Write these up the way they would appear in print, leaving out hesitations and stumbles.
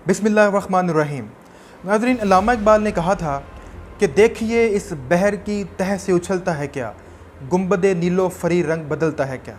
बिस्मिल्लाहिर्रहमानिर्रहीम। नाज़रीन, अल्लामा इकबाल ने कहा था कि देखिए इस बहर की तह से उछलता है क्या, गुंबदे नीलो फरी रंग बदलता है क्या।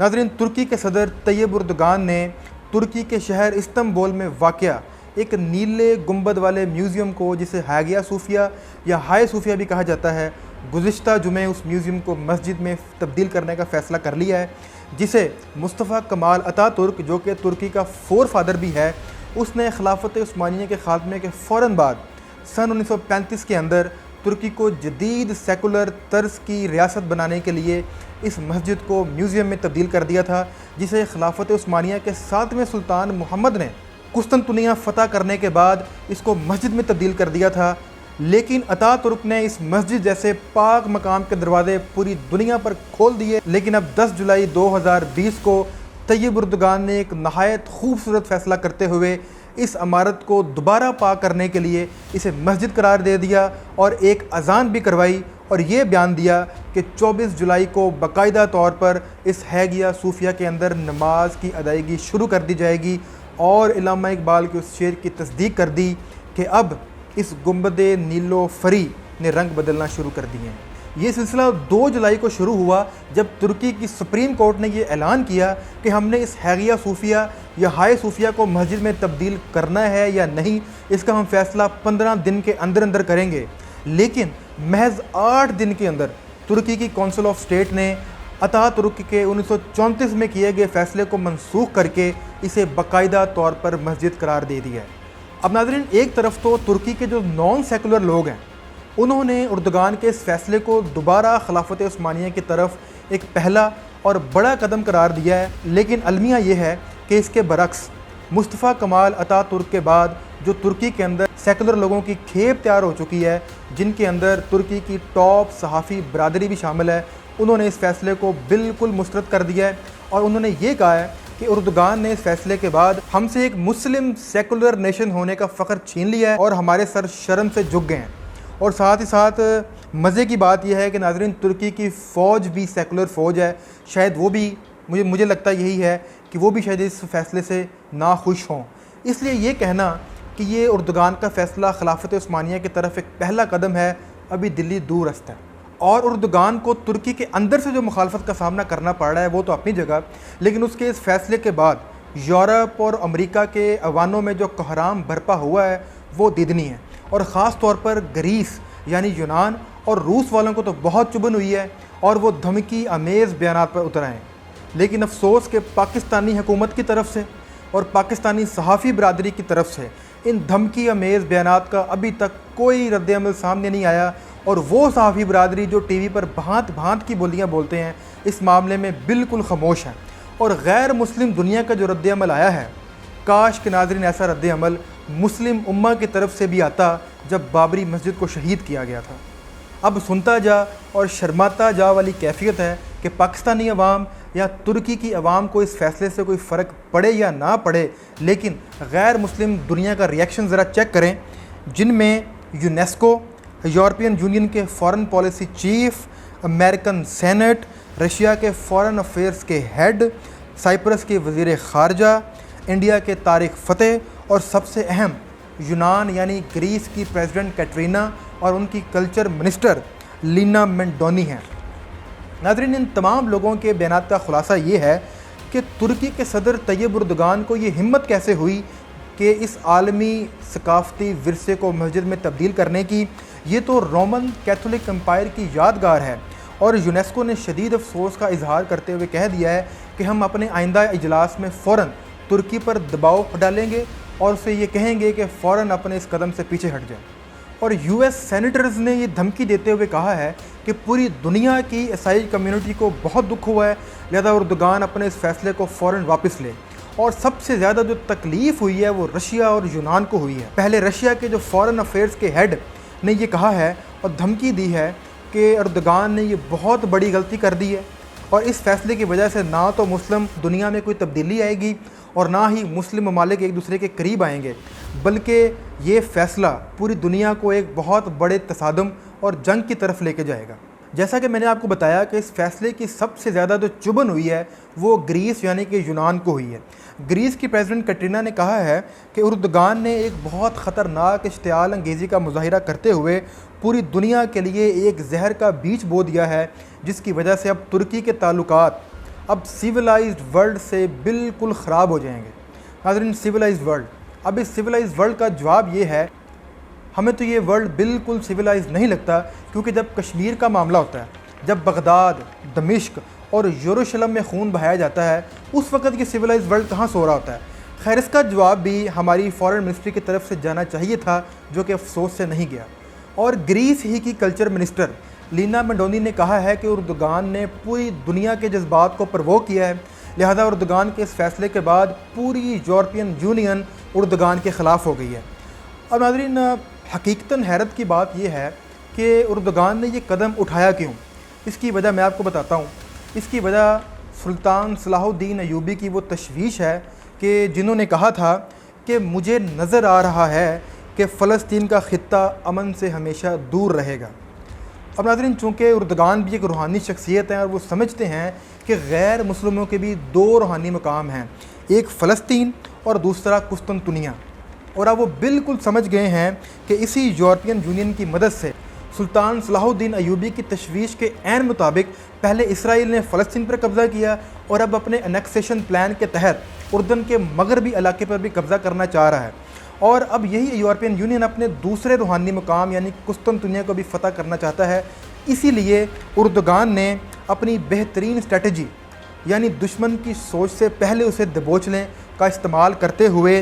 नाज़रीन, तुर्की के सदर तैयब उर्दगान ने तुर्की के शहर इस्तंबुल में वाक़या एक नीले गुंबद वाले म्यूज़ियम को, जिसे हागिया सूफिया या हाय सूफिया भी कहा जाता है, गुज़िश्ता जुमे उस म्यूज़ियम को मस्जिद में तब्दील करने का फ़ैसला कर लिया है, जिसे मुस्तफ़ा कमाल अतातुर्क, जो कि तुर्की का फोर फादर भी है, उसने खिलाफत उस्मानिया के ख़ात्मे के फ़ौरन बाद सन 1935 के अंदर तुर्की को जदीद सेकुलर तर्ज की रियासत बनाने के लिए इस मस्जिद को म्यूज़ियम में तब्दील कर दिया था, जिसे खिलाफत उस्मानिया के 7वें सुल्तान मोहम्मद ने कुस्तुनतुनिया फ़तह करने के बाद इसको मस्जिद में तब्दील कर दिया था। लेकिन अतातुर्क ने इस मस्जिद जैसे पाक मकाम के दरवाजे पूरी दुनिया पर खोल दिए। लेकिन अब 10 जुलाई 2020 को तैयब उर्दगान ने एक नहायत खूबसूरत फ़ैसला करते हुए इस इमारत को दोबारा पाक करने के लिए इसे मस्जिद करार दे दिया और एक अज़ान भी करवाई और ये बयान दिया कि 24 जुलाई को बाकायदा तौर पर इस हागिया सूफिया के अंदर नमाज की अदायगी शुरू कर दी जाएगी। और अल्लामा इकबाल के उस शेर की तस्दीक कर दी कि अब इस गुंबदे नीलो फरी ने रंग बदलना शुरू कर दिए हैं। ये सिलसिला 2 जुलाई को शुरू हुआ, जब तुर्की की सुप्रीम कोर्ट ने यह ऐलान किया कि हमने इस हागिया सूफिया या हाय सूफिया को मस्जिद में तब्दील करना है या नहीं, इसका हम फैसला 15 दिन के अंदर अंदर करेंगे। लेकिन महज 8 दिन के अंदर तुर्की की काउंसिल ऑफ स्टेट ने अतातुर्क के 1934 में किए गए फ़ैसले को मनसूख करके इसे बाकायदा तौर पर मस्जिद करार दे दिया है। अब नाज़रीन, एक तरफ तो तुर्की के जो नॉन सेकुलर लोग हैं, उन्होंने उर्दगान के इस फ़ैसले को दोबारा खिलाफत उस्मानिया की तरफ एक पहला और बड़ा कदम करार दिया है। लेकिन अलमिया ये है कि इसके बरक्स मुस्तफ़ा कमाल अतातुर्क के बाद जो तुर्की के अंदर सेकुलर लोगों की खेप तैयार हो चुकी है, जिनके अंदर तुर्की की टॉप सहाफ़ी बरादरी भी शामिल है, उन्होंने इस फ़ैसले को बिल्कुल मुस्तरद कर दिया है। और उन्होंने ये कहा है कि उर्दगान ने इस फ़ैसले के बाद हमसे एक मुस्लिम सेकुलर नेशन होने का फ़ख्र छीन लिया है और हमारे सर शर्म से झुक गए हैं। और साथ ही साथ मज़े की बात यह है कि नाज़रीन, तुर्की की फ़ौज भी सेकुलर फ़ौज है। शायद वो भी मुझे लगता यही है कि वो भी शायद इस फ़ैसले से नाखुश हों। इसलिए ये कहना कि ये उर्दगान का फ़ैसला खिलाफत उस्मानिया की तरफ एक पहला कदम है, अभी दिल्ली दूर रस्त है। और उर्दगान को तुर्की के अंदर से जो मुखालफत का सामना करना पड़ रहा है वो तो अपनी जगह, लेकिन उसके इस फ़ैसले के बाद यूरोप और अमेरिका के अवानों में जो कोहराम बरपा हुआ है वो दिदनी है। और ख़ास तौर पर ग्रीस यानी यूनान और रूस वालों को तो बहुत चुभन हुई है और वो धमकी अमेज़ बयानात पर उतर आए हैं। लेकिन अफसोस के पाकिस्तानी हुकूमत की तरफ से और पाकिस्तानी सहाफ़ी बरादरी की तरफ से इन धमकी अमेज़ बयानात का अभी तक कोई रद्द-ए-अमल सामने नहीं आया। और वो सहाफ़ी बरादरी जो टीवी पर भांत भांत की बोलियाँ बोलते हैं, इस मामले में बिल्कुल ख़ामोश हैं। और गैर मुस्लिम दुनिया का जो रद्द-ए-अमल आया है, काश कि नाज़रीन ऐसा रद्द-ए-अमल मुस्लिम उम्मा की तरफ से भी आता जब बाबरी मस्जिद को शहीद किया गया था। अब सुनता जा और शर्माता जा वाली कैफियत है कि पाकिस्तानी अवाम या तुर्की की अवाम को इस फ़ैसले से कोई फ़र्क पड़े या ना पड़े, लेकिन गैर मुस्लिम दुनिया का रिएक्शन ज़रा चेक करें, जिनमें यूनेस्को, यूरोपियन यूनियन के foreign policy chief, American senate, Russia के फ़ॉरेन अफेयर्स के हेड, साइप्रस के वज़ीर ख़ारजा, इंडिया के तारिक फ़तेह और सबसे अहम यूनान यानी ग्रीस की प्रेसिडेंट कैटरीना और उनकी कल्चर मिनिस्टर लीना मेंडोनी हैं। नाज़रीन, इन तमाम लोगों के बयानात का ख़ुलासा ये है कि तुर्की के सदर तैयब उर्दगान को ये हिम्मत कैसे हुई कि इस आलमी सकाफ़ती विरसे को मस्जिद में तब्दील करने की। ये तो रोमन कैथोलिक एम्पायर की यादगार है और यूनेस्को ने शदीद अफसोस का इजहार करते हुए कह दिया है कि हम अपने आइंदा इजलास में फ़ौरन तुर्की पर दबाव डालेंगे और उसे ये कहेंगे कि फ़ौरन अपने इस कदम से पीछे हट जाए। और यूएस सेनेटर्स ने ये धमकी देते हुए कहा है कि पूरी दुनिया की ईसाई कम्युनिटी को बहुत दुख हुआ है, लिहाजा उर्दगान अपने इस फ़ैसले को फ़ौरन वापस ले। और सबसे ज़्यादा जो तकलीफ़ हुई है वो रशिया और यूनान को हुई है। पहले रशिया के जो फ़ॉरेन अफेयर्स के हेड ने ये कहा है और धमकी दी है कि उर्दगान ने ये बहुत बड़ी गलती कर दी है और इस फ़ैसले की वजह से ना तो मुस्लिम दुनिया में कोई तब्दीली आएगी और ना ही मुस्लिम ममालिक एक दूसरे के करीब आएंगे, बल्कि ये फ़ैसला पूरी दुनिया को एक बहुत बड़े तसादम और जंग की तरफ लेके जाएगा। जैसा कि मैंने आपको बताया कि इस फैसले की सबसे ज़्यादा जो चुभन हुई है वो ग्रीस यानी कि यूनान को हुई है। ग्रीस की प्रेसिडेंट कैटरीना ने कहा है कि उर्दुगान ने एक बहुत ख़तरनाक इश्तियाल अंगेज़ी का मुज़ाहिरा करते हुए पूरी दुनिया के लिए एक जहर का बीज बो दिया है, जिसकी वजह से अब तुर्की के ताल्लुकात अब सिविलाइज्ड वर्ल्ड से बिल्कुल ख़राब हो जाएंगे। नाज़रीन, सिविलाइज्ड वर्ल्ड, अब इस सिविलाइज्ड वर्ल्ड का जवाब ये है, हमें तो ये वर्ल्ड बिल्कुल सिविलाइज नहीं लगता, क्योंकि जब कश्मीर का मामला होता है, जब बगदाद, दमिश्क और यरूशलेम में खून बहाया जाता है, उस वक्त ये सिविलाइज वर्ल्ड कहाँ सो रहा होता है। खैर, इसका जवाब भी हमारी फॉरेन मिनिस्ट्री की तरफ से जाना चाहिए था, जो कि अफसोस से नहीं गया। और ग्रीस ही की कल्चर मिनिस्टर लीना मेंडोनी ने कहा है कि उर्दुगान ने पूरी दुनिया के जज्बात को प्रवोक किया है, लिहाजा उर्दुगान के इस फैसले के बाद पूरी यूरोपियन यूनियन उर्दुगान के ख़िलाफ़ हो गई है। और नाज़रीन, हकीकतन हैरत की बात यह है कि उर्दुगान ने ये कदम उठाया क्यों। इसकी वजह मैं आपको बताता हूँ। इसकी वजह सुल्तान सलाहुद्दीन अयूबी की वो तशवीश है कि जिन्होंने कहा था कि मुझे नज़र आ रहा है कि फ़लस्तीन का ख़ित्ता अमन से हमेशा दूर रहेगा। अब नाज़रीन, चूँकि उर्दुगान भी एक रूहानी शख्सियत है और वो समझते हैं कि गैर मुस्लिमों के भी दो रूहानी मकाम हैं, एक फ़लस्तीन और दूसरा कुस्तुनतुनिया। और अब वो बिल्कुल समझ गए हैं कि इसी यूरोपियन यूनियन की मदद से सुल्तान सलाहुद्दीन अयूबी की तशवीश के ऐन मुताबिक पहले इसराइल ने फ़लस्तीन पर कब्ज़ा किया और अब अपने एनेक्सेशन प्लान के तहत उर्दन के मगरबी इलाके पर भी कब्ज़ा करना चाह रहा है। और अब यही यूरोपियन यूनियन अपने दूसरे रूहानी मुकाम यानी कुस्तुनतुनिया को भी फ़तह करना चाहता है। इसीलिए उर्दुगान ने अपनी बेहतरीन स्ट्रेटजी यानी दुश्मन की सोच से पहले उसे दबोच लें का इस्तेमाल करते हुए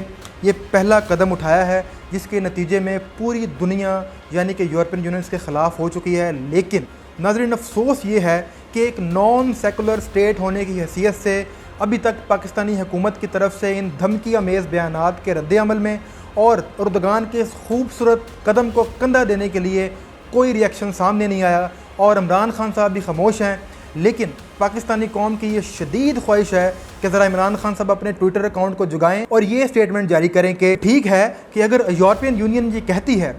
ये पहला कदम उठाया है, जिसके नतीजे में पूरी दुनिया यानी कि यूरोपियन यूनियन के ख़िलाफ़ हो चुकी है। लेकिन नाज़रीन, अफसोस ये है कि एक नॉन सेकुलर स्टेट होने की हैसियत से अभी तक पाकिस्तानी हुकूमत की तरफ से इन धमकी अमेज़ बयानात के रद्द-ए-अमल में और उर्दुगान के इस खूबसूरत कदम को कंधा देने के लिए कोई रिएक्शन सामने नहीं आया। और इमरान खान साहब भी खामोश हैं। लेकिन पाकिस्तानी कौम की ये शदीद ख्वाहिश है कि ज़रा इमरान खान साहब अपने ट्विटर अकाउंट को जुगाएं और ये स्टेटमेंट जारी करें कि ठीक है कि अगर यूरोपियन यूनियन ये कहती है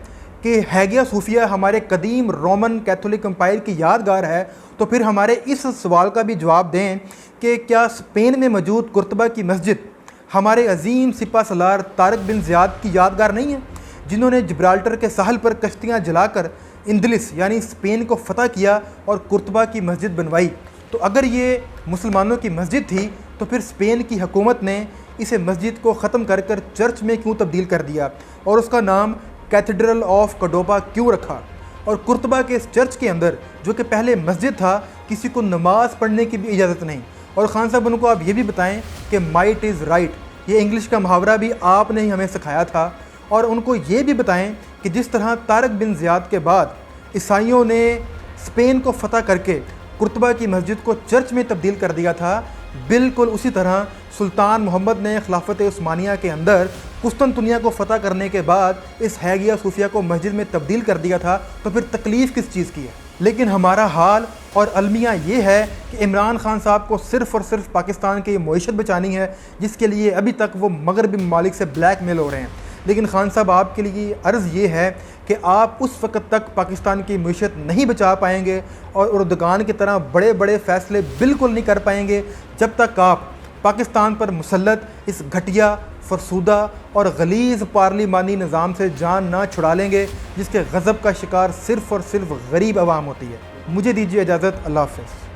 कि हैगिया सूफिया हमारे कदीम रोमन कैथोलिक एम्पायर की यादगार है, तो फिर हमारे इस सवाल का भी जवाब दें कि क्या स्पेन में मौजूद कुर्तबा की मस्जिद हमारे अजीम सिपा सलार तारिक बिन ज़ियाद की यादगार नहीं है, जिन्होंने जिब्राल्टर के साहल पर कश्तियाँ जलाकर इंदलिस यानी स्पेन को फ़तह किया और कुर्तबा की मस्जिद बनवाई। तो अगर ये मुसलमानों की मस्जिद थी तो फिर स्पेन की हुकूमत ने इसे मस्जिद को ख़त्म कर कर चर्च में क्यों तब्दील कर दिया और उसका नाम कैथेड्रल ऑफ कॉर्डोबा क्यों रखा। और कुर्तबा के इस चर्च के अंदर, जो कि पहले मस्जिद था, किसी को नमाज़ पढ़ने की भी इजाज़त नहीं। और ख़ान साहब, उनको आप ये भी बताएं कि माइट इज़ राइट, ये इंग्लिश का मुहावरा भी आपने ही हमें सिखाया था। और उनको ये भी बताएं कि जिस तरह तारिक बिन ज़ियाद के बाद ईसाइयों ने स्पेन को फ़तह करके कुर्तबा की मस्जिद को चर्च में तब्दील कर दिया था, बिल्कुल उसी तरह सुल्तान मोहम्मद ने खिलाफत उस्मानिया के अंदर कुस्तुनतुनिया को फ़तह करने के बाद इस हैगिया सूफिया को मस्जिद में तब्दील कर दिया था। तो फिर तकलीफ़ किस चीज़ की है। लेकिन हमारा हाल और अलमिया ये है कि इमरान खान साहब को सिर्फ़ और सिर्फ पाकिस्तान की मईशत बचानी है, जिसके लिए अभी तक वो मगरबी ममालिक से ब्लैक मेल हो रहे हैं। लेकिन खान साहब, आपके लिए अर्ज़ ये है कि आप उस वक़्त तक पाकिस्तान की मईशत नहीं बचा पाएंगे और उर्दुगान की तरह बड़े बड़े फ़ैसले बिल्कुल नहीं कर पाएंगे जब तक आप पाकिस्तान पर मुसल्लत इस घटिया, फरसूदा और गलीज़ पार्लिमानी निज़ाम से जान ना छुड़ा लेंगे, जिसके गज़ब का शिकार सिर्फ़ और सिर्फ गरीब आवाम होती है। मुझे दीजिए इजाज़त। अल्लाह हाफ़िज़।